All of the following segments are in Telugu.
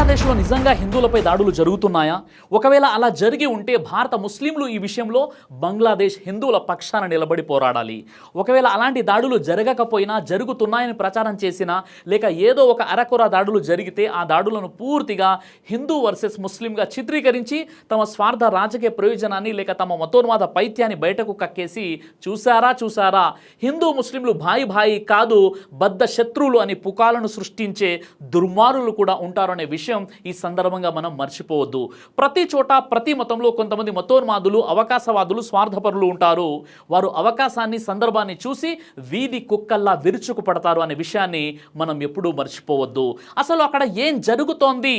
బంగ్లాదేశ్లో నిజంగా హిందువులపై దాడులు జరుగుతున్నాయా? ఒకవేళ అలా జరిగి ఉంటే భారత ముస్లింలు ఈ విషయంలో బంగ్లాదేశ్ హిందువుల పక్షాన నిలబడి పోరాడాలి. ఒకవేళ అలాంటి దాడులు జరగకపోయినా జరుగుతున్నాయని ప్రచారం చేసినా లేక ఏదో ఒక అరకొర దాడులు జరిగితే ఆ దాడులను పూర్తిగా హిందూ వర్సెస్ ముస్లింగా చిత్రీకరించి తమ స్వార్థ రాజకీయ ప్రయోజనాన్ని లేక తమ మతోన్మాద పైత్యాన్ని బయటకు కక్కేసి చూసారా హిందూ ముస్లింలు భాయి కాదు బద్ధ శత్రువులు అని పుకాలను సృష్టించే దుర్మారులు కూడా ఉంటారనే విషయం ఈ సందర్భంగా మనం మర్చిపోవద్దు. ప్రతి చోట ప్రతి మతంలో కొంతమంది మతోన్మాదులు అవకాశవాదులు స్వార్థపరులు ఉంటారు. వారు అవకాశాన్ని సందర్భాన్ని చూసి వీధి కుక్కల్లా విరుచుకు పడతారు అనే విషయాన్ని మనం ఎప్పుడూ మర్చిపోవద్దు. అసలు అక్కడ ఏం జరుగుతోంది?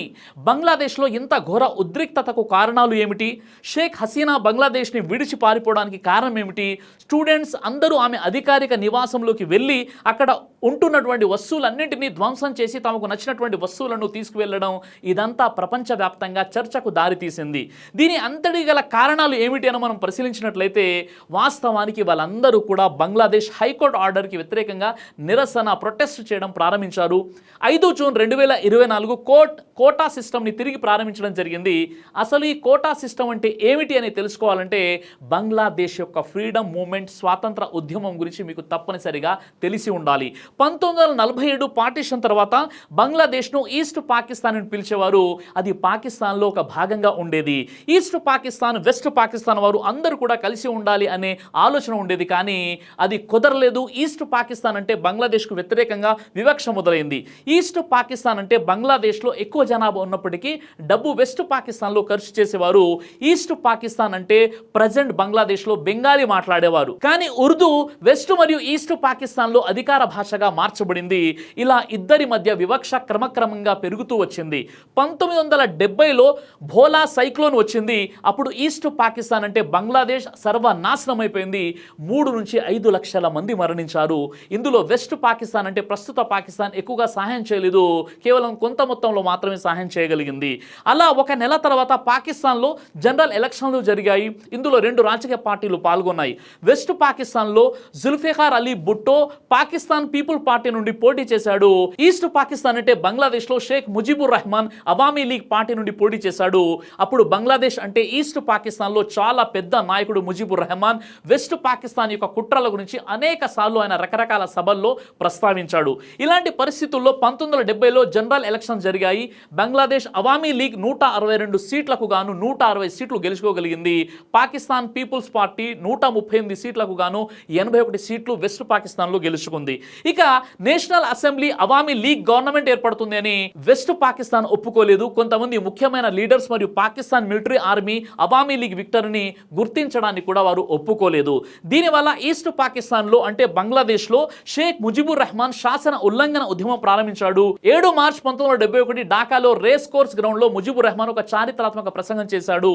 బంగ్లాదేశ్లో ఇంత ఘోర ఉద్రిక్తతకు కారణాలు ఏమిటి? షేక్ హసీనా బంగ్లాదేశ్ని విడిచి పారిపోవడానికి కారణం ఏమిటి? స్టూడెంట్స్ అందరూ ఆమె అధికారిక నివాసంలోకి వెళ్ళి అక్కడ ఉంటున్నటువంటి వస్తువులన్నింటినీ ధ్వంసం చేసి తమకు నచ్చినటువంటి వస్తువులను తీసుకువెళ్ళడం, ఇదంతా ప్రపంచవ్యాప్తంగా చర్చకు దారితీసింది. దీని అంతటి గల కారణాలు ఏమిటి అని మనం పరిశీలించినట్లయితే వాస్తవానికి వాళ్ళందరూ కూడా బంగ్లాదేశ్ హైకోర్టు ఆర్డర్కి వ్యతిరేకంగా నిరసన ప్రొటెస్ట్ చేయడం ప్రారంభించారు. 5 జూన్ 2024 కోటా సిస్టమ్ని తిరిగి ప్రారంభించడం జరిగింది. అసలు ఈ కోటా సిస్టమ్ అంటే ఏమిటి అని తెలుసుకోవాలంటే బంగ్లాదేశ్ యొక్క ఫ్రీడమ్ మూవ్మెంట్ స్వాతంత్ర ఉద్యమం గురించి మీకు తప్పనిసరిగా తెలిసి ఉండాలి. 1947 పార్టీషన్ తర్వాత బంగ్లాదేశ్ను ఈస్ట్ పాకిస్తాన్ అని పిలిచేవారు. అది పాకిస్తాన్లో ఒక భాగంగా ఉండేది. ఈస్ట్ పాకిస్తాన్ వెస్ట్ పాకిస్తాన్ వారు అందరూ కూడా కలిసి ఉండాలి అనే ఆలోచన ఉండేది. కానీ అది కుదరలేదు. ఈస్ట్ పాకిస్తాన్ అంటే బంగ్లాదేశ్కు వ్యతిరేకంగా వివక్ష మొదలైంది. ఈస్ట్ పాకిస్తాన్ అంటే బంగ్లాదేశ్లో ఎక్కువ జనాభా ఉన్నప్పటికీ డబ్బు వెస్ట్ పాకిస్తాన్లో ఖర్చు చేసేవారు. ఈస్ట్ పాకిస్తాన్ అంటే ప్రజెంట్ బంగ్లాదేశ్లో బెంగాలీ మాట్లాడేవారు. కానీ ఉర్దూ వెస్ట్ మరియు ఈస్ట్ పాకిస్తాన్లో అధికార భాషగా మార్చబడింది. ఇలా ఇద్దరి మధ్య వివక్ష క్రమక్రమంగా పెరుగుతూ వచ్చింది. 1970లో భోలా సైక్లోన్ వచ్చింది. అప్పుడు ఈస్ట్ పాకిస్తాన్ అంటే బంగ్లాదేశ్ సర్వనాశనం అయిపోయింది. 3 నుంచి 5 లక్షల మంది మరణించారు. ఇందులో వెస్ట్ పాకిస్తాన్ అంటే ప్రస్తుత పాకిస్తాన్ ఎక్కువగా సహాయం చేయలేదు. కేవలం కొంత మొత్తంలో మాత్రమే సహాయం చేయగలిగింది. అలా ఒక నెల తర్వాత పాకిస్తాన్లో జనరల్ ఎలక్షన్లు జరిగాయి. ఇందులో 2 రాజకీయ పార్టీలు పాల్గొన్నాయి. వెస్ట్ పాకిస్తాన్లో జుల్ఫికార్ అలీ భుట్టో పాకిస్తాన్ పీపుల్ పార్టీ నుండి పోటీ చేశాడు. ఈస్ట్ పాకిస్తాన్ అంటే బంగ్లాదేశ్లో షేక్ ముజిబుర్ రెహమాన్ అవామీ లీగ్ పార్టీ నుండి పోటీ చేశాడు. అప్పుడు బంగ్లాదేశ్ అంటే ఈస్ట్ పాకిస్తాన్లో చాలా పెద్ద నాయకుడు ముజిబుర్ రెహమాన్ వెస్ట్ పాకిస్తాన్ యొక్క కుట్రల గురించి అనేక సార్లు ఆయన రకరకాల సభల్లో ప్రస్తావించాడు. ఇలాంటి పరిస్థితుల్లో 1970లో జనరల్ ఎలక్షన్ జరిగాయి. బంగ్లాదేశ్ అవామీ లీగ్ 162 సీట్లకు గాను 160 సీట్లు గెలుచుకోగలిగింది. పాకిస్తాన్ పీపుల్స్ పార్టీ 138 సీట్లకు గాను 81 సీట్లు వెస్ట్ పాకిస్తాన్లో గెలుచుకుంది. ఇక national assembly Awami League government ఏర్పడుతుంది అని వెస్ట్ పాకిస్తాన్ ఒప్పుకోలేదు. కొంతమంది ముఖ్యమైన లీడర్స్ మరియు పాకిస్తాన్ మిలిటరీ ఆర్మీ అవామీ లీగ్ విక్టరీని గుర్తించడానికి కూడా వారు ఒప్పుకోలేదు. దీనివల్ల ఈస్ట్ పాకిస్తాన్లో అంటే బంగ్లాదేశ్లో షేక్ ముజిబుర్ రెహమాన్ శాసన ఉల్లంఘన ఉద్యమం ప్రారంభించాడు. 7 మార్చ్ 1971 ఢాకాలో రేస్ కోర్స్ గ్రౌండ్లో ముజిబుర్ రెహమాన్ ఒక చారిత్రాత్మక ప్రసంగం చేశాడు.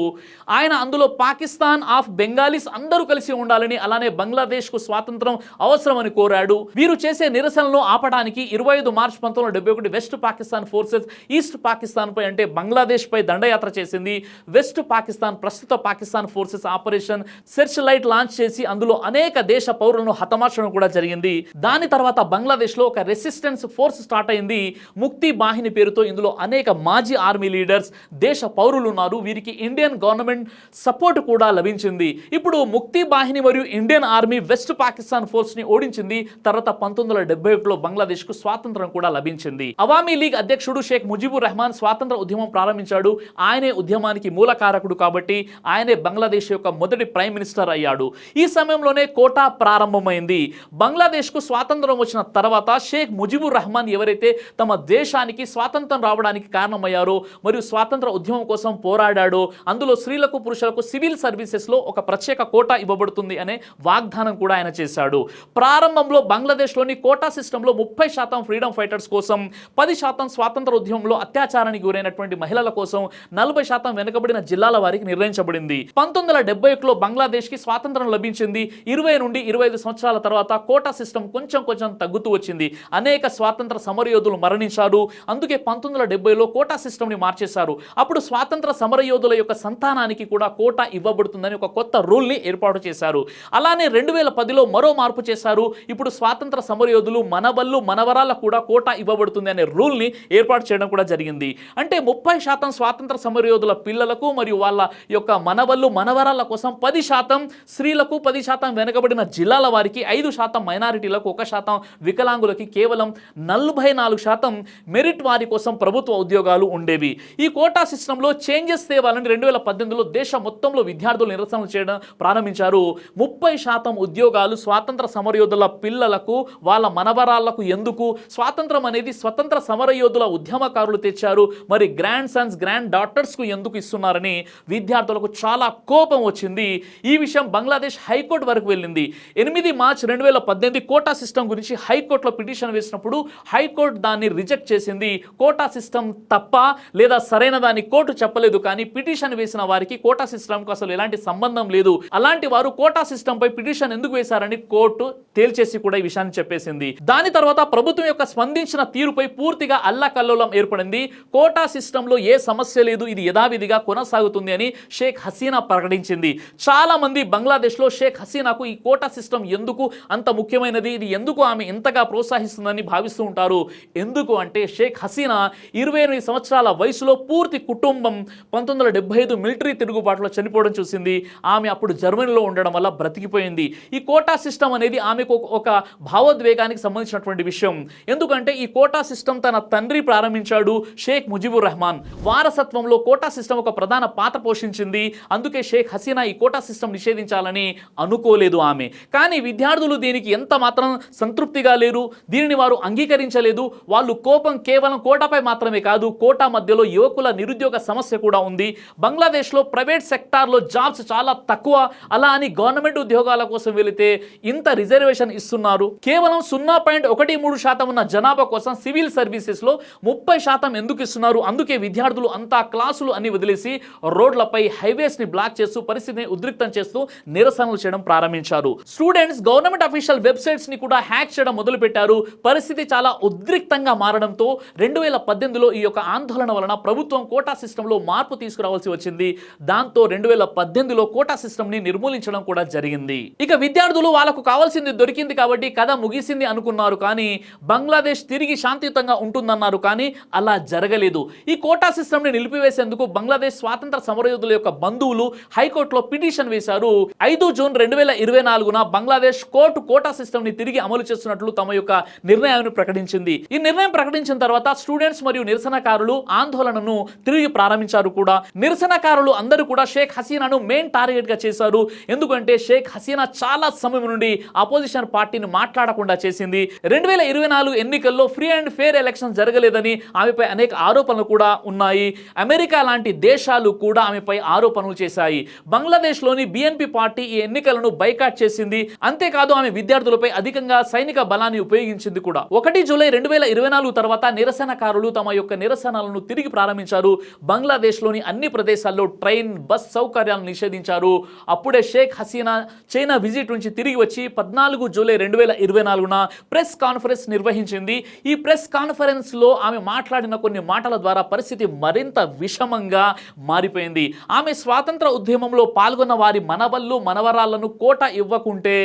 ఆయన అందులో పాకిస్తాన్ ఆఫ్ బెంగాలీస్ అందరూ కలిసి ఉండాలని, అలానే బంగ్లాదేశ్కు స్వాతంత్రం అవసరమని కోరాడు. వీరు చేసే నిరసనలు ఆపడానికి 25 March 1971 west Pakistan forces east Pakistan పై అంటే బంగ్లాదేశ్ పై దండయాత్ర చేసింది. వెస్ట్ పాకిస్తాన్ ప్రస్తుత Pakistan forces operation searchlight launch చేసి అందులో అనేక దేశ పౌరులను హతమార్చడం కూడా జరిగింది. దాని తర్వాత బంగ్లాదేశ్లో ఒక రెసిస్టెన్స్ ఫోర్స్ స్టార్ట్ అయింది. ముక్తి బాహిని పేరుతో. ఇందులో అనేక మాజీ ఆర్మీ లీడర్స్ దేశ పౌరులు ఉన్నారు. వీరికి ఇండియన్ గవర్నమెంట్ సపోర్ట్ కూడా లభించింది. ఇప్పుడు ముక్తి బాహిని మరియు Indian army west Pakistan force ని ఓడించింది. తర్వాత 1971లో బంగ్లాదేశ్కు స్వాతంత్రం కూడా లభించింది. అవామీ లీగ్ అధ్యక్షుడు షేక్ ముజిబుర్ రెహమాన్ స్వాతంత్ర ఉద్యమం ప్రారంభించాడు. ఆయనే ఉద్యమానికి మూలకారకుడు కాబట్టి ఆయనే బంగ్లాదేశ్ యొక్క మొదటి ప్రైమ్ మినిస్టర్ అయ్యాడు. ఈ సమయంలోనే కోటా ప్రారంభమైంది. బంగ్లాదేశ్కు స్వాతంత్రం వచ్చిన తర్వాత షేక్ ముజిబుర్ రెహమాన్ ఎవరైతే తమ దేశానికి స్వాతంత్రం రావడానికి కారణమయ్యారో మరియు స్వాతంత్ర ఉద్యమం కోసం పోరాడాడో అందులో స్త్రీలకు పురుషులకు సివిల్ సర్వీసెస్లో ఒక ప్రత్యేక కోటా ఇవ్వబడుతుంది అనే వాగ్దానం కూడా ఆయన చేశాడు. ప్రారంభంలో బంగ్లాదేశ్లోని కోటా సిస్టంలో 30% ఫ్రీడమ్ ఫైటర్స్ కోసం, 10% స్వాతంత్ర ఉద్యమంలో అత్యాచారానికి గురైనటువంటి మహిళల కోసం, 40% వెనుకబడిన జిల్లాల వారికి నిర్ణయించబడింది. 1971లో బంగ్లాదేశ్కి స్వాతంత్రం లభించింది. 20 నుండి 25 సంవత్సరాల తర్వాత కోటా సిస్టమ్ కొంచెం తగ్గుతూ వచ్చింది. అనేక స్వాతంత్ర సమరయోధులు మరణించారు. అందుకే 1970లో కోటా సిస్టమ్ని మార్చేశారు. అప్పుడు స్వాతంత్ర సమరయోధుల యొక్క సంతానానికి కూడా కోటా ఇవ్వబడుతుందని ఒక కొత్త రూల్ని ఏర్పాటు చేశారు. అలానే 2010లో మరో మార్పు చేశారు. ఇప్పుడు స్వాతంత్ర సమరయోధులు మనవళ్ళు మనవరాలకు కూడా కోటా ఇవ్వబడుతుంది అనే రూల్ని ఏర్పాటు చేయడం కూడా జరిగింది. జరిగింది. అంటే 30% స్వాతంత్ర సమరయోధుల పిల్లలకు మరియు వాళ్ళ యొక్క మనవళ్ళు మనవరాళ్ళ కోసం 10% స్త్రీలకు, 10% వెనుకబడిన జిల్లాల వారికి, 5% మైనారిటీలకు, 1% వికలాంగులకి, కేవలం 44% మెరిట్ వారి కోసం ప్రభుత్వ ఉద్యోగాలు ఉండేవి. ఈ కోటా సిస్టంలో చేంజెస్ తేవాలని 2018లో దేశం మొత్తంలో విద్యార్థులు నిరసనలు చేయడం ప్రారంభించారు. 30% ఉద్యోగాలు స్వాతంత్ర సమరయోధుల పిల్లలకు, వాళ్ళ మనవరాళ్లకు ఎందుకు? స్వాతంత్రం అనేది స్వతంత్ర సమరయోధుల ఉద్యమకారులు తెచ్చారు, మరి గ్రాండ్ సన్స్ గ్రాండ్ డాటర్స్కు ఎందుకు ఇస్తున్నారని విద్యార్థులకు చాలా కోపం వచ్చింది. ఈ విషయం బంగ్లాదేశ్ హైకోర్టు వరకు వెళ్ళింది. 8 మార్చ్ 2018 కోటా సిస్టమ్ గురించి హైకోర్టులో పిటిషన్ వేసినప్పుడు హైకోర్టు దాన్ని రిజెక్ట్ చేసింది. కోటా సిస్టమ్ తప్ప లేదా సరైన దాన్ని కోర్టు చెప్పలేదు, కానీ పిటిషన్ వేసిన వారికి కోటా సిస్టమ్కు అసలు ఎలాంటి సంబంధం లేదు. అలాంటి వారు కోటా సిస్టమ్ పై పిటిషన్ ఎందుకు వేశారని కోర్టు తేల్చేసి కూడా ఈ విషయాన్ని చెప్పేసింది. దాని తర్వాత ప్రభుత్వం యొక్క స్పందించిన తీరుపై పూర్తిగా అల్లకల్లోలం ఏర్పడింది. కోటా సిస్టంలో ఏ సమస్య లేదు, ఇది యథావిధిగా కొనసాగుతుంది అని షేక్ హసీనా ప్రకటించింది. చాలా మంది బంగ్లాదేశ్లో షేక్ హసీనాకు ఈ కోటా సిస్టమ్ ఎందుకు అంత ముఖ్యమైనది, ఇది ఎందుకు ఆమె ఎంతగా ప్రోత్సహిస్తుందని భావిస్తూ ఉంటారు. ఎందుకు అంటే షేక్ హసీనా 28 సంవత్సరాల వయసులో పూర్తి కుటుంబం 1975 మిలిటరీ తిరుగుబాటులో చనిపోవడం చూసింది. ఆమె అప్పుడు జర్మనీలో ఉండడం వల్ల బ్రతికిపోయింది. ఈ కోటా సిస్టమ్ అనేది ఆమెకు ఒక భావోద్వేగానికి సంబంధించినటువంటి విషయం. ఎందుకంటే ఈ కోటా సిస్టమ్ తన తండ్రి ప్రారంభించాడు, షేక్ ముజిబుర్ రెహమాన్. వారసత్వంలో కోటా సిస్టమ్ ఒక ప్రధాన పాత్ర పోషించింది. అందుకే షేక్ హసీనా ఈ కోటా సిస్టమ్ నిషేధించాలని అనుకోలేదు ఆమె. కానీ విద్యార్థులు దీనికి ఎంత మాత్రం సంతృప్తిగా లేరు, దీనిని వారు అంగీకరించలేదు. వాళ్ళు కోపం కేవలం కోటాపై మాత్రమే కాదు, కోటా మధ్యలో యువకుల నిరుద్యోగ సమస్య కూడా ఉంది. బంగ్లాదేశ్లో ప్రైవేట్ సెక్టార్లో జాబ్స్ చాలా తక్కువ. అలా అని గవర్నమెంట్ ఉద్యోగాల కోసం వెళితే ఇంత రిజర్వేషన్ ఇస్తున్నారు. కేవలం 0.13% ఉన్న జనాభా కోసం సివిల్ సర్వీసెస్లో 30% ఎందుకు ఇస్తున్నారు? అందుకే విద్యార్థులు అంతా క్లాసులు అన్ని వదిలేసి రోడ్లపై హైవేస్ని బ్లాక్ చేస్తూ పరిస్థితిని ఉద్రిక్తం చేస్తూ నిరసనలు చేయడం ప్రారంభించారు. స్టూడెంట్స్ గవర్నమెంట్ అఫీషియల్ వెబ్సైట్స్ని కూడా హ్యాక్ చేయడం మొదలుపెట్టారు. పరిస్థితి చాలా ఉద్రిక్తంగా మారడంతో 2018లో ఈ యొక్క ఆందోళన వలన ప్రభుత్వం కోటా సిస్టంలో మార్పు తీసుకురావాల్సి వచ్చింది. దాంతో 2018లో కోటా సిస్టమ్ని నిర్మూలించడం కూడా జరిగింది. ఇక విద్యార్థులు వాళ్ళకు కావాల్సింది దొరికింది కాబట్టి కథ ముగిసింది అనుకున్నారు, కానీ బంగ్లాదేశ్ తిరిగి శాంతియుతంగా ఉంటుందన్నారు. కానీ అలా జరగలేదు. ఈ కోటా సిస్టమ్ని నిలిపివేసేందుకు బంగ్లాదేశ్ స్వాతంత్ర సమరయోధుల యొక్క బంధువులు హైకోర్టులో పిటిషన్ వేశారు. 5 జూన్ 2024 బంగ్లాదేశ్ కోర్టు కోటా సిస్టమ్ని తిరిగి అమలు చేస్తున్నట్లు తమ యొక్క నిర్ణయాన్ని ప్రకటించింది. ఈ నిర్ణయం ప్రకటించిన తర్వాత స్టూడెంట్స్ మరియు నిరసనకారులు ఆందోళనను తిరిగి ప్రారంభించారు కూడా. నిరసనకారులు అందరూ కూడా షేక్ హసీనాను మెయిన్ టార్గెట్ గా చేశారు. ఎందుకంటే షేక్ హసీనా చాలా సమయం నుండి అపోజిషన్ పార్టీని మాట్లాడకుండా చేసింది. 2024 ఎన్నికల్లో ఫ్రీ అండ్ ఫేర్ ఎలక్షన్ జరగలేదని ఆమెపై అనేక ఆరోపణలు కూడా ఉన్నాయి. అమెరికా లాంటి దేశాలు కూడా ఆమెపై ఆరోపణలు చేశాయి. బంగ్లాదేశ్లోని బిఎన్పి పార్టీ ఈ ఎన్నికలను బైకాట్ చేసింది. అంతేకాదు ఆమె విద్యార్థులపై అధికంగా సైనిక బలాన్ని ఉపయోగించింది కూడా. 1 జూలై 2024 తర్వాత నిరసనకారులు తమ యొక్క నిరసనలను తిరిగి ప్రారంభించారు. బంగ్లాదేశ్లోని అన్ని ప్రదేశాల్లో ట్రైన్, బస్ సౌకర్యాలను నిషేధించారు. అప్పుడే షేక్ హసీనా చైనా విజిట్ నుంచి తిరిగి వచ్చి 14 జూలై 2024 ప్రెస్ కాన్ఫరెన్స్ నిర్వహించింది. ఈ ప్రెస్ కాన్ఫరెన్స్ లో ఆమె మాట్లాడిన కొన్ని మాటల ద్వారా పరిస్థితి మరింత విషమంగా మారిపోయింది. ఆమె స్వాతంత్ర ఉద్యమంలో పాల్గొన్న వారి మనవళ్ళు మనవరాళ్లను కోటా ఇవ్వకుంటే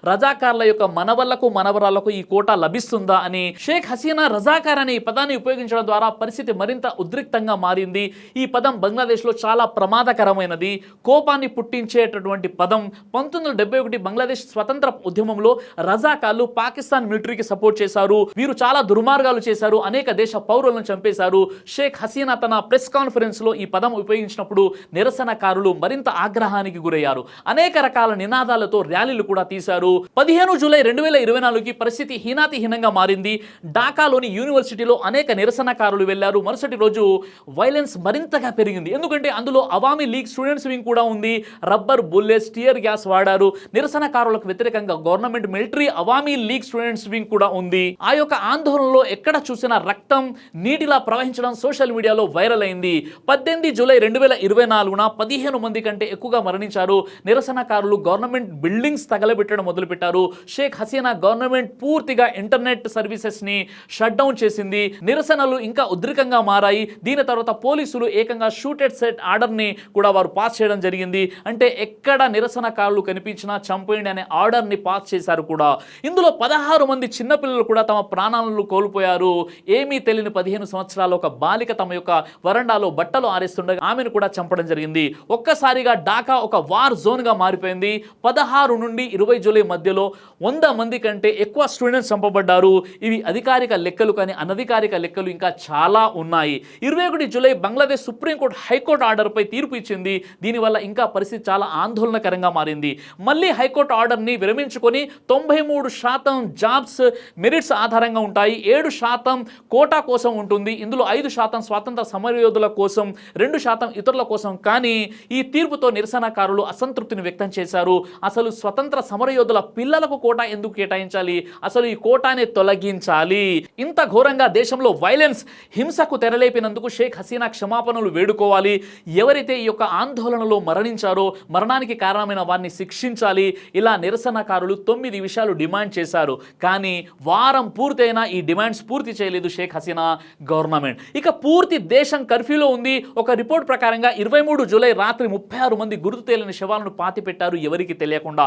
రజాకార్ల యొక్క మనవళ్లకు మనవరాళ్లకు ఈ కోటా లభిస్తుందా అని షేక్ హసీనా రజాకార్ అనే ఈ పదాన్ని ఉపయోగించడం ద్వారా పరిస్థితి మరింత ఉద్రిక్తంగా మారింది. ఈ పదం బంగ్లాదేశ్లో చాలా ప్రమాదకరమైనది, కోపాన్ని పుట్టించేటటువంటి పదం. 1971 బంగ్లాదేశ్ స్వతంత్ర ఉద్యమంలో రజాకార్లు పాకిస్తాన్ మిలిటరీకి సపోర్ట్ చేశారు. వీరు చాలా దుర్మార్గాలు చేశారు, అనేక దేశ పౌరులను చంపేశారు. షేక్ హసీనా తన ప్రెస్ కాన్ఫరెన్స్ లో ఈ పదం ఉపయోగించినప్పుడు నిరసనకారులు మరింత ఆగ్రహానికి గురయ్యారు. అనేక రకాల నినాదాలతో ర్యాలీలు కూడా తీశారు. 15 జూలై 2024కి పరిస్థితి హీనాతిహీనంగా మారింది. ఢాకాలోని యూనివర్సిటీలో అనేక నిరసనకారులు వెళ్లారు. మరుసటి రోజు వైలెన్స్ మరింతగా పెరిగింది. ఎందుకంటే అందులో అవామీ లీగ్ స్టూడెంట్స్ వింగ్ కూడా ఉంది. రబ్బర్ బుల్లెట్స్, టియర్ గ్యాస్ వాడారు. నిరసనకారులకు వ్యతిరేకంగా government military Awami league students wing కూడా ఉంది. ఆ యొక్క ఆందోళనలో ఎక్కడ చూసినా రక్తం నీటిలా ప్రవహించడం సోషల్ మీడియాలో వైరల్ అయింది. 18 జూలై 2024 15 మంది కంటే ఎక్కువగా మరణించారు. నిరసనకారులు గవర్నమెంట్ బిల్డింగ్స్ తగలబెట్టడం మొదలుపెట్టారు. షేక్ హసీనా గవర్నమెంట్ పూర్తిగా ఇంటర్నెట్ సర్వీసెస్ ని షట్ డౌన్ చేసింది. నిరసనలు ఇంకా ఉద్రికంగా మారాయి. దీని తర్వాత పోలీసులు ఏకంగా షూటెడ్ సెట్ ఆర్డర్ ని కూడా వారు పాస్ చేయడం జరిగింది. అంటే ఎక్కడ నిరసనకారులు కనిపించినా చంపేయండి అనే ఆర్డర్ ని పాస్ చేశారు కూడా. ఇందులో 16 మంది చిన్నపిల్లలు కూడా తమ ప్రాణాలను కోల్పోయారు. ఏమీ తెలియని 15 సంవత్సరాల సంవత్సరాల ఒక బాలిక తమ యొక్క వరండాలో బట్టలు ఆరేస్తుండగా ఆమెను కూడా చంపడం జరిగింది. ఒక్కసారిగా ఢాకా ఒక వార్ జోన్గా మారిపోయింది. 16 నుండి 20 జూలై మధ్యలో 100 మంది కంటే ఎక్కువ స్టూడెంట్స్ చంపబడ్డారు. ఇవి అధికారిక లెక్కలు, కానీ అనధికారిక లెక్కలు ఇంకా చాలా ఉన్నాయి. 21 జూలై బంగ్లాదేశ్ సుప్రీంకోర్టు హైకోర్టు ఆర్డర్పై తీర్పు ఇచ్చింది. దీనివల్ల ఇంకా పరిస్థితి చాలా ఆందోళనకరంగా మారింది. మళ్ళీ హైకోర్టు ఆర్డర్ని విరమించుకొని 93% జాబ్స్ మెరిట్స్ ఆధారంగా ఉంటాయి, 7% కోటా కోసం ఉంటుంది. ఇందులో 5% స్వాతంత్ర సమరయోధుల కోసం, 2% ఇతరుల కోసం. కానీ ఈ తీర్పుతో నిరసనకారులు అసంతృప్తిని వ్యక్తం చేశారు. అసలు స్వతంత్ర సమరయోధుల పిల్లలకు కోటా ఎందుకు కేటాయించాలి? అసలు ఈ కోటానే తొలగించాలి. ఇంత ఘోరంగా దేశంలో వైలెన్స్, హింసకు తెరలేపినందుకు షేక్ హసీనా క్షమాపణలు వేడుకోవాలి. ఎవరైతే ఈ యొక్క ఆందోళనలో మరణించారో, మరణానికి కారణమైన వారిని శిక్షించాలి. ఇలా నిరసనకారులు 9 విషయాలు డిమాండ్ చేశారు. కానీ వారం పూర్తయినా ఈ డిమాండ్స్ పూర్తి చేయలేదు షేక్ హసీనా గవర్నమెంట్. ఇక పూర్తి దేశం కర్ఫ్యూలో ఉంది. ఒక రిపోర్ట్ ప్రకారంగా 23 జూలై రాత్రి 36 మంది గుర్తు తెలియని శవాలను పాతిపెట్టారు ఎవరికి తెలియకుండా.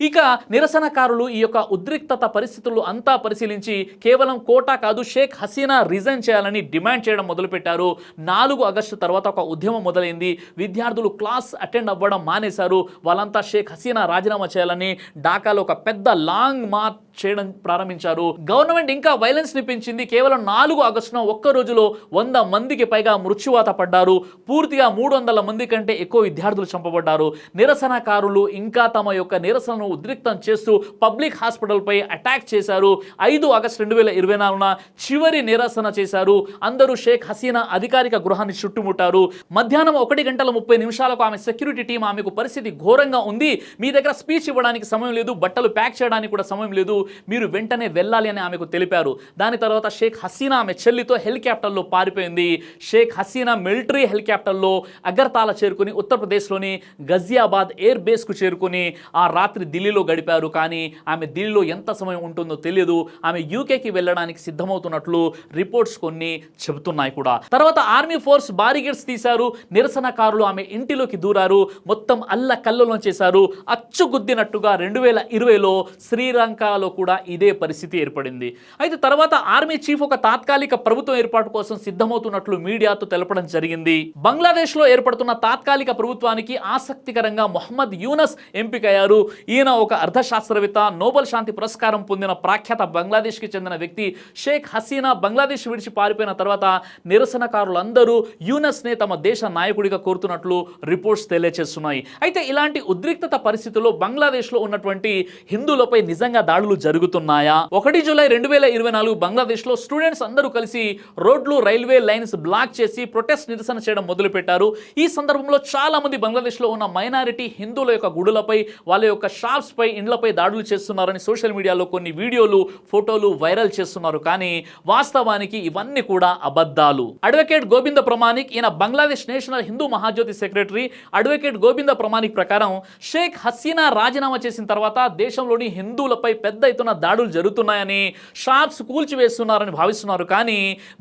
ఇక నిరసనకారులు ఈ యొక్క ఉద్రిక్తత పరిస్థితులు అంతా పరిశీలించి కేవలం కోటా కాదు, షేక్ హసీనా రిజైన్ చేయాలని డిమాండ్ చేయడం మొదలుపెట్టారు. 4 ఆగస్టు తర్వాత ఒక ఉద్యమం మొదలైంది. విద్యార్థులు క్లాస్ అటెండ్ అవ్వడం మానేశారు. వాళ్ళంతా షేక్ హసీనా రాజీనామా చేయాలని ఢాకాలో ఒక పెద్ద లాంగ్ మార్చ్ చేయడం ప్రారంభించారు. గవర్నమెంట్ ఇంకా వైలెన్స్ ని పెంచింది. కేవలం 4 ఆగస్టున ఒక్క రోజులో 100 మందికి పైగా మృత్యువాత పడ్డారు. పూర్తిగా 300 మంది కంటే ఎక్కువ విద్యార్థులు చంపబడ్డారు. నిరసనకారులు ఇంకా తమ యొక్క నిరసనను ఉద్రిక్తం చేస్తూ పబ్లిక్ హాస్పిటల్పై అటాక్ చేశారు. 5 ఆగస్టు 2024న చివరి నిరసన చేశారు. అందరూ షేక్ హసీనా అధికారిక గృహాన్ని చుట్టుముట్టారు. మధ్యాహ్నం 1:30 ఆమె సెక్యూరిటీ టీం ఆమెకు పరిస్థితి ఘోరంగా ఉంది, మీ దగ్గర స్పీచ్ ఇవ్వడానికి సమయం లేదు, బట్టలు ప్యాక్ చేయడానికి కూడా సమయం లేదు, మీరు వెంటనే వెళ్ళాలి అని ఆమెకు తెలిపారు. దాని తర్వాత షేక్ హసీనా ఆమె చెల్లితో హెలికాప్టర్లో పారిపోయింది. షేక్ హసీనా మిలిటరీ హెలికాప్టర్లో అగర్తాల చేరుకుని ఉత్తరప్రదేశ్లోని గజియాబాద్ ఎయిర్ బేస్కు చేరుకుని ఆ రాత్రి ఢిల్లీలో గడిపారు. కానీ ఆమె ఢిల్లీలో ఎంత సమయం ఉంటుందో తెలియదు. ఆమె యూకేకి వెళ్ళడానికి సిద్ధమవుతున్నట్లు రిపోర్ట్స్ కొన్ని చెబుతున్నాయి కూడా. తర్వాత ఆర్మీ ఫోర్స్ బారిగేడ్స్ తీశారు. నిరసనకారులు ఆమె ఇంటిలోకి దూరారు. మొత్తం అల్లకల్లోలం చేశారు. అచ్చుగుద్దినట్టుగా 2020లో శ్రీలంకలో కూడా ఇదే పరిస్థితి ఏర్పడింది. అయితే తర్వాత ఆర్మీ చీఫ్ ఒక తాత్కాలిక ప్రభుత్వం ఏర్పాటు కోసం సిద్ధమవుతున్నట్లు మీడియాతో తెలపడం జరిగింది. బంగ్లాదేశ్లో ఏర్పడుతున్న తాత్కాలిక ప్రభుత్వానికి ఆసక్తికరంగా మొహమ్మద్ యూనస్ ఎంపికయ్యారు. ఈయన ఒక అర్థశాస్త్రవేత్త, నోబెల్ శాంతి పురస్కారం పొందిన ప్రఖ్యాత బంగ్లాదేశ్కి చెందిన వ్యక్తి. షేక్ హసీనా బంగ్లాదేశ్ విడిచి పారిపోయిన తర్వాత నిరసనకారులందరూ యూనస్నే తమ దేశ నాయకుడిగా కోరుతున్నట్లు రిపోర్ట్స్ తెలియజేస్తున్నాయి. అయితే ఇలాంటి ఉద్రిక్తత పరిస్థితుల్లో బంగ్లాదేశ్లో ఉన్నటువంటి హిందువులపై నిజంగా దాడులు జరుగుతున్నాయా? 1 జూలై 2024 బంగ్లాదేశ్లో స్టూడెంట్స్ అందరూ కలిసి రోడ్లు, రైల్వే లైన్స్ బ్లాక్ చేసి ప్రొటెస్ట్ నిరసన చేయడం మొదలుపెట్టారు. ఈ సందర్భంలో చాలా మంది బంగ్లాదేశ్లో ఉన్న మైనారిటీ హిందువుల యొక్క గుడులపై, వాళ్ళ యొక్క షాప్స్ పై, ఇండ్లపై దాడులు చేస్తున్నారని సోషల్ మీడియాలో కొన్ని వీడియోలు, ఫోటోలు వైరల్ చేస్తున్నారు. కానీ వాస్తవానికి ఇవన్నీ కూడా అబద్ధాలు. అడ్వకేట్ గోవింద ప్రమాణిక్, ఈయన Bangladesh national Hindu Mahajyoti secretary. Advocate Govinda Pramanik ప్రకారం షేక్ హసీనా రాజీనామా చేసిన తర్వాత దేశంలోని హిందువులపై పెద్ద ఎత్తున దాడులు జరుగుతున్నాయని, షాప్స్ కూల్చివేస్తున్నారని భావిస్తున్నారు. కానీ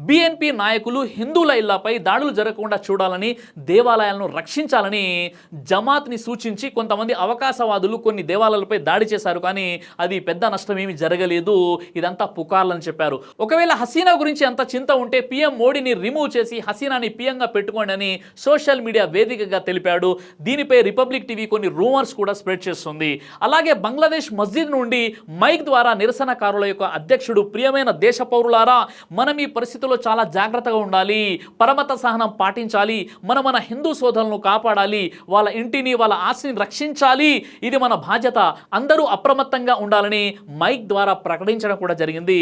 బిఎన్పి నాయకులు హిందువుల ఇళ్లపై దాడులు జరగకుండా చూడాలని, దేవాలయాలను రక్షించాలని జమాత్ని సూచించి కొంతమంది అవకాశవాదులు కొన్ని దేవాలయాలపై దాడి చేశారు. కానీ అది పెద్ద నష్టం ఏమీ జరగలేదు, ఇదంతా పుకార్లని చెప్పారు. ఒకవేళ హసీనా గురించి అంత చింత ఉంటే పీఎం మోడీని రిమూవ్ చేసి హసీనాని పీఎంగా పెట్టుకోండి అని సోషల్ మీడియా వేదికగా తెలిపాడు. దీనిపై రిపబ్లిక్ టీవీ కొన్ని రూమర్స్ కూడా స్ప్రెడ్ చేస్తుంది. అలాగే బంగ్లాదేశ్ మస్జిద్ నుండి మైక్ ద్వారా నిరసనకారుల యొక్క అధ్యక్షుడు, ప్రియమైన దేశ పౌరులారా, మనం ఈ పరిస్థితుల్లో చాలా జాగ్రత్తగా ఉండాలి, పరమత సహనం పాటించాలి, మన హిందూ సోదరులను కాపాడాలి, వాళ్ళ ఇంటిని, వాళ్ళ ఆస్తిని రక్షించాలి, ఇది మన బాధ్యత, అందరూ అప్రమత్తంగా ఉండాలని మైక్ ద్వారా ప్రకటించడం కూడా జరిగింది.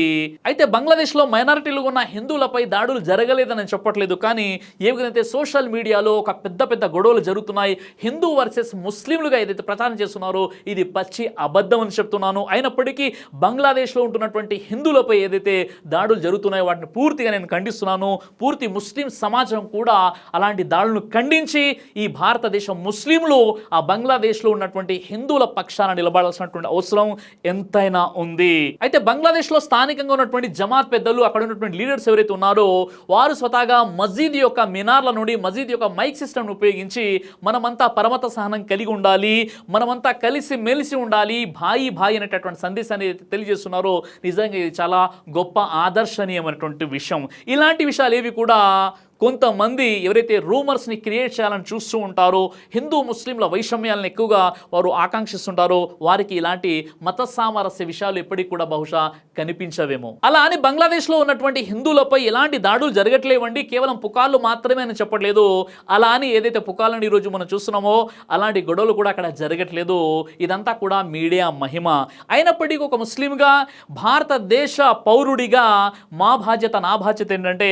అయితే బంగ్లాదేశ్లో మైనారిటీలు ఉన్న హిందువులపై దాడులు జరగలేదని చెప్పట్లేదు. కానీ ఏదైతే సోషల్ మీడియాలో ఒక పెద్ద గొడవలు జరుగుతున్నాయి, హిందూ వర్సెస్ ముస్లింలుగా ఏదైతే ప్రచారం చేస్తున్నారో ఇది పచ్చి అబద్ధం అని చెప్తున్నాను. అయినప్పటికీ బంగ్లాదేశ్లో ఉంటున్నటువంటి హిందువులపై ఏదైతే దాడులు జరుగుతున్నాయో వాటిని పూర్తిగా నేను ఖండిస్తున్నాను. పూర్తి ముస్లిం సమాజం కూడా అలాంటి దాడులను ఖండించి ఈ భారతదేశం ముస్లింలు ఆ బంగ్లాదేశ్లో ఉన్నటువంటి హిందువుల పక్షాన నిలబడాల్సినటువంటి అవసరం ఎంతైనా ఉంది. అయితే బంగ్లాదేశ్లో స్థానికంగా ఉన్నటువంటి జమాత్ పెద్దలు, అక్కడ ఉన్నటువంటి లీడర్స్ ఎవరైతే ఉన్నారో వారు స్వతహాగా మస్జిద్ యొక్క మినార్ల నుండి, మస్జిద్ యొక్క మైక్ సిస్టమ్ను ఉపయోగించి మనమంతా పరమత సహనం కలిగి ఉండాలి, మనమంతా కలిసి మెలిసి ఉండాలి, భాయి అనేటటువంటి సందేశాన్ని తెలియజేస్తున్నారో నిజంగా ఇది చాలా గొప్ప ఆదర్శనీయమైనటువంటి విషయం. ఇలాంటి విషయాలు ఏవి కూడా కొంతమంది ఎవరైతే రూమర్స్ని క్రియేట్ చేయాలని చూస్తూ ఉంటారో, హిందూ ముస్లింల వైషమ్యాలను ఎక్కువగా వారు ఆకాంక్షిస్తుంటారో, వారికి ఇలాంటి మత సామరస్య విషయాలు ఎప్పటికీ కూడా బహుశా కనిపించవేమో. అలా అని బంగ్లాదేశ్లో ఉన్నటువంటి హిందువులపై ఎలాంటి దాడులు జరగట్లేవండి, కేవలం పుకార్లు మాత్రమే అని చెప్పట్లేదు. అలా అని ఏదైతే పుకార్లను ఈరోజు మనం చూస్తున్నామో అలాంటి గొడవలు కూడా అక్కడ జరగట్లేదు. ఇదంతా కూడా మీడియా మహిమ. అయినప్పటికీ ఒక ముస్లింగా, భారతదేశ పౌరుడిగా మా బాధ్యత, నా బాధ్యత ఏంటంటే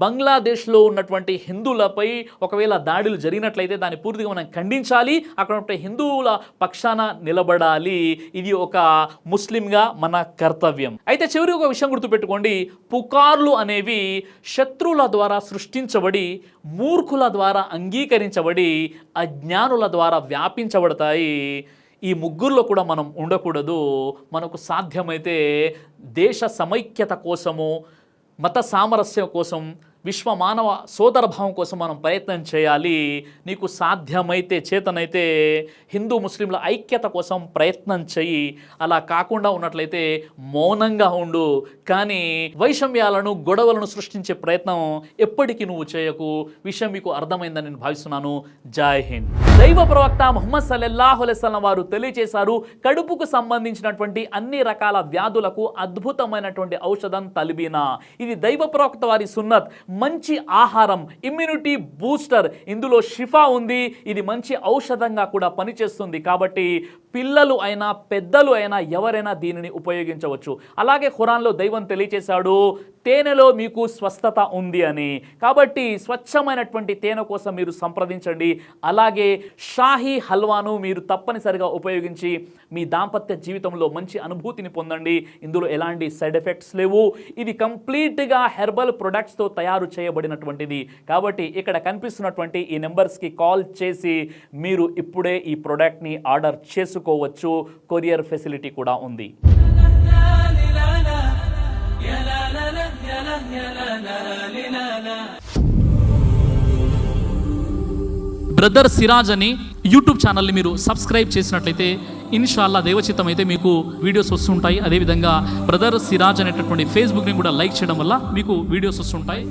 బంగ్లాదేశ్లో ఉన్నటువంటి హిందువులపై ఒకవేళ దాడులు జరిగినట్లయితే దాన్ని పూర్తిగా మనం ఖండించాలి, అక్కడ హిందువుల పక్షాన నిలబడాలి. ఇది ఒక ముస్లింగా మన కర్తవ్యం. అయితే చివరికి ఒక విషయం గుర్తుపెట్టుకోండి, పుకార్లు అనేవి శత్రువుల ద్వారా సృష్టించబడి, మూర్ఖుల ద్వారా అంగీకరించబడి, అజ్ఞానుల ద్వారా వ్యాపించబడతాయి. ఈ ముగ్గురులో కూడా మనం ఉండకూడదు. మనకు సాధ్యమైతే దేశ సమైక్యత కోసము, మత సామరస్యం కోసం, విశ్వ మానవ సోదరభావం కోసం మనం ప్రయత్నం చేయాలి. నీకు సాధ్యమైతే, చేతనైతే హిందూ ముస్లింల ఐక్యత కోసం ప్రయత్నం చెయ్యి. అలా కాకుండా ఉన్నట్లయితే మౌనంగా ఉండు. కానీ వైషమ్యాలను, గొడవలను సృష్టించే ప్రయత్నం ఎప్పటికీ నువ్వు చేయకు. విషయం మీకు అర్థమైందని నేను భావిస్తున్నాను. జై హింద్. దైవ ప్రవక్త ముహమ్మద్ సల్లల్లాహు అలైహి వసల్లం వారు తెలియజేశారు, కడుపుకు సంబంధించినటువంటి అన్ని రకాల వ్యాధులకు అద్భుతమైనటువంటి ఔషధం తల్బీనా. ఇది దైవ ప్రవక్త వారి సున్నత్. మంచి ఆహారం, ఇమ్యూనిటీ బూస్టర్, ఇందులో షిఫా ఉంది. ఇది మంచి ఔషధంగా కూడా పనిచేస్తుంది. కాబట్టి పిల్లలు అయినా పెద్దలు అయినా ఎవరైనా దీనిని ఉపయోగించవచ్చు. అలాగే ఖురాన్లో దైవం తెలియజేశాడు, తేనెలో మీకు స్వస్థత ఉంది అని. కాబట్టి స్వచ్ఛమైనటువంటి తేనె కోసం మీరు సంప్రదించండి. అలాగే షాహీ హల్వాను మీరు తప్పనిసరిగా ఉపయోగించి మీ దాంపత్య జీవితంలో మంచి అనుభూతిని పొందండి. ఇందులో ఎలాంటి సైడ్ ఎఫెక్ట్స్ లేవు. ఇది కంప్లీట్గా హెర్బల్ ప్రొడక్ట్స్తో తయారు చేయబడినటువంటిది. కాబట్టి ఇక్కడ కనిపిస్తున్నటువంటి ఈ నెంబర్స్కి కాల్ చేసి మీరు ఇప్పుడే ఈ ప్రోడక్ట్ని ఆర్డర్ చేసుకోవచ్చు. కొరియర్ ఫెసిలిటీ కూడా ఉంది. బ్రదర్ సిరాజ్ అని యూట్యూబ్ ఛానల్ని మీరు సబ్స్క్రైబ్ చేసినట్లయితే ఇన్షాల్లా దైవచిత్తం అయితే మీకు వీడియోస్ వస్తుంటాయి. అదేవిధంగా బ్రదర్ సిరాజ్ అనేటటువంటి ఫేస్బుక్ని కూడా లైక్ చేయడం వల్ల మీకు వీడియోస్ వస్తుంటాయి.